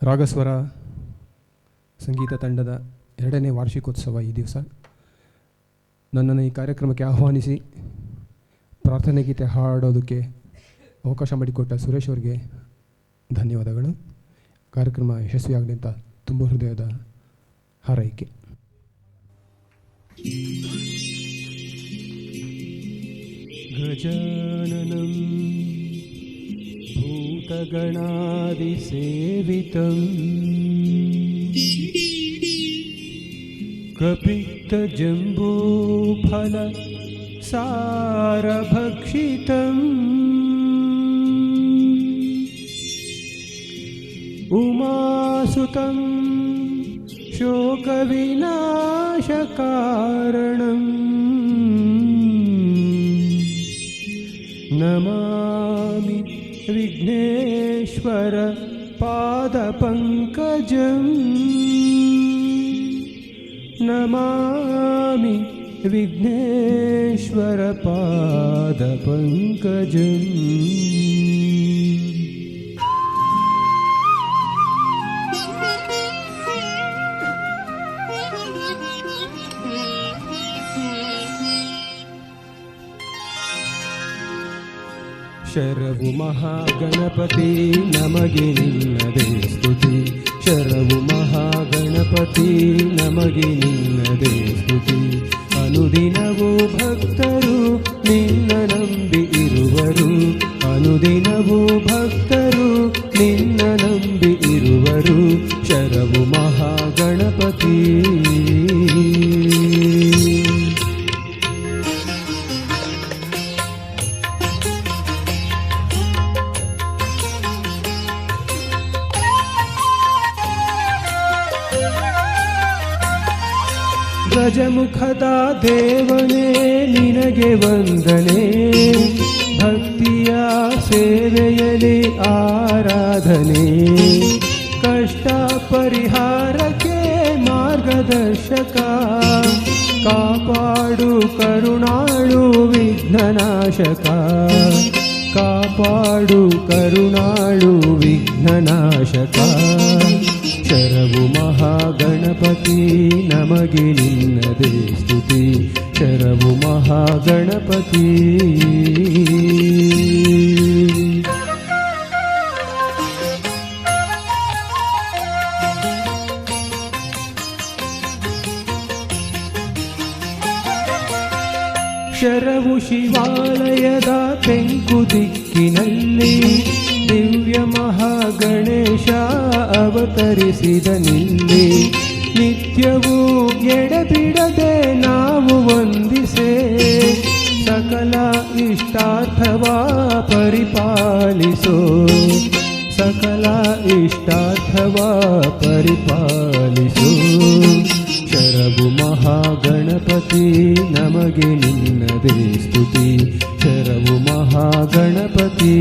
ರಾಗಸ್ವರ ಸಂಗೀತ ತಂಡದ 2ನೇ ವಾರ್ಷಿಕೋತ್ಸವ ಈ ದಿವಸ. ನನ್ನನ್ನು ಈ ಕಾರ್ಯಕ್ರಮಕ್ಕೆ ಆಹ್ವಾನಿಸಿ ಪ್ರಾರ್ಥನೆ ಗೀತೆ ಹಾಡೋದಕ್ಕೆ ಅವಕಾಶ ಮಾಡಿಕೊಟ್ಟ ಸುರೇಶ್ ಅವರಿಗೆ ಧನ್ಯವಾದಗಳು. ಕಾರ್ಯಕ್ರಮ ಯಶಸ್ವಿಯಾಗಲಿ ಅಂತ ತುಂಬ ಹೃದಯದ ಹಾರೈಕೆ. ಗಜಾನನಂ ಭೂತಗಣಾದಿಸೇವಿತಂ ಕಪಿತ್ತಜಂಬೂಫಲ ಸಾರಭಕ್ಷಿತಂ ಉಮಾಸುತಂ ಶೋಕವಿನಾಶಕಾರಣಂ ನಮಾಮಿ ವಿಘ್ನೇಶ್ವರ ಪಾದಪಂಕಜಂ ನಮಾಮಿ ವಿಘ್ನೇಶ್ವರ ಪಾದಪಂಕಜಂ. ಶರವು ಮಹಾಗಣಪತಿ ನಮಗೆ ನಿನ್ನದೇ ಸ್ತುತಿ. ಶರವು ಮಹಾಗಣಪತಿ ನಮಗೆ ನಿನ್ನದೇ ಸ್ತುತಿ. ಅನುದಿನವೂ ಭಕ್ತರು ನಿನ್ನ ನಂಬಿ ಇರುವರು. ಅನುದಿನವೂ ಭಕ್ತರು ನಿನ್ನ ನಂಬಿ ಇರುವರು. ಶರವು ಮಹಾಗಣಪತಿ. ಗಜಮುಖದ ದೇವನೇ ನಿನಗೆ ವಂದನೆ. ಭಕ್ತಿಯ ಸೇವೆಯಲ್ಲಿ ಆರಾಧನೆ. ಕಷ್ಟ ಪರಿಹಾರಕ್ಕೆ ಮಾರ್ಗದರ್ಶಕ. ಕಾಪಾಡು ಕರುಣಾಳು ವಿಘ್ನನಾಶಕ. ಕಾಪಾಡು ಕರುಣಾಳು ವಿಘ್ನನಾಶಕ. ಶರವು ಮಹಾಗಣಪತಿ ನಮಗೆ ನಿನ್ನದೇ ಸ್ತುತಿ. ಶರವು ಮಹಾಗಣಪತಿ. ಶರವು ಶಿವಾಲಯದ ತೆಂಕು ದಿಕ್ಕಿನಲ್ಲಿ ದಿವ್ಯ ಮಹಾಗಣೇಶ ಅವತರಿಸಿದ ನಿಲ್ಲಿ. ನಿತ್ಯವೂ ಎಡಬಿಡದೆ ನಾವು ವಂದಿಸೆ. ಸಕಲ ಇಷ್ಟಾರ್ಥವ ಪರಿಪಾಲಿಸೋ. ಸಕಲ ಇಷ್ಟಾರ್ಥವ ಪರಿಪಾಲಿಸೋ. ಶರವು ಮಹಾಗಣಪತಿ ನಮಗೆ ನಿನ್ನದೇ ಸ್ತುತಿ. ಶರವು ಮಹಾಗಣಪತಿ.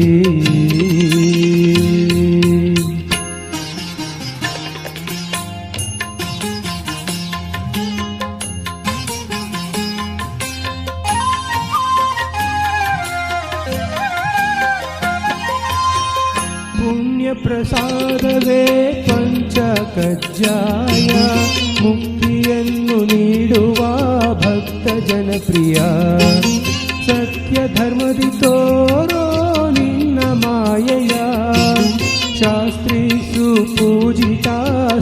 ಪುಣ್ಯ ಪ್ರಸಾದವೇ ಪಂಚಕಜ್ಜಾಯ. ಮುಕ್ತಿಯನ್ನು ನೀಡುವ ಭಕ್ತ ಜನಪ್ರಿಯ. ಸತ್ಯ ಧರ್ಮದಿ ತೋರೋ ನಿನ್ನ ಮಾಯೆಯ. ಶಾಸ್ತ್ರೀ ಸುಪೂಜಿತ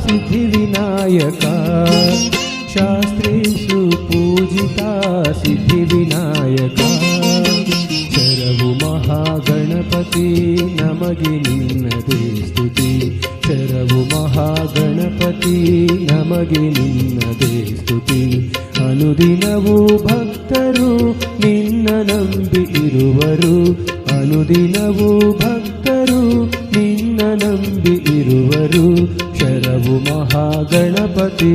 ಸಿದ್ಧಿ ವಿನಾಯಕ. ಶಾಸ್ತ್ರೀ ಸುಪೂಜಿತ ಸಿದ್ಧಿ ವಿನಾಯಕ. ಶರವು ಮಹಾಗಣಪತಿ ನಮಗೆ ನಿನ್ನದೇ ಸ್ತುತಿ. ಶರವು ಮಹಾಗಣಪತಿ ನಮಗೆ ನಿನ್ನದೇ ಸ್ತುತಿ. ಅನುದಿನವೂ ಭಕ್ತರು ನಿನ್ನ ನಂಬಿ ಇರುವರು. ಅನುದಿನವೂ ಭಕ್ತರು ನಿನ್ನ ನಂಬಿ ಇರುವರು. ಶರವು ಮಹಾಗಣಪತಿ.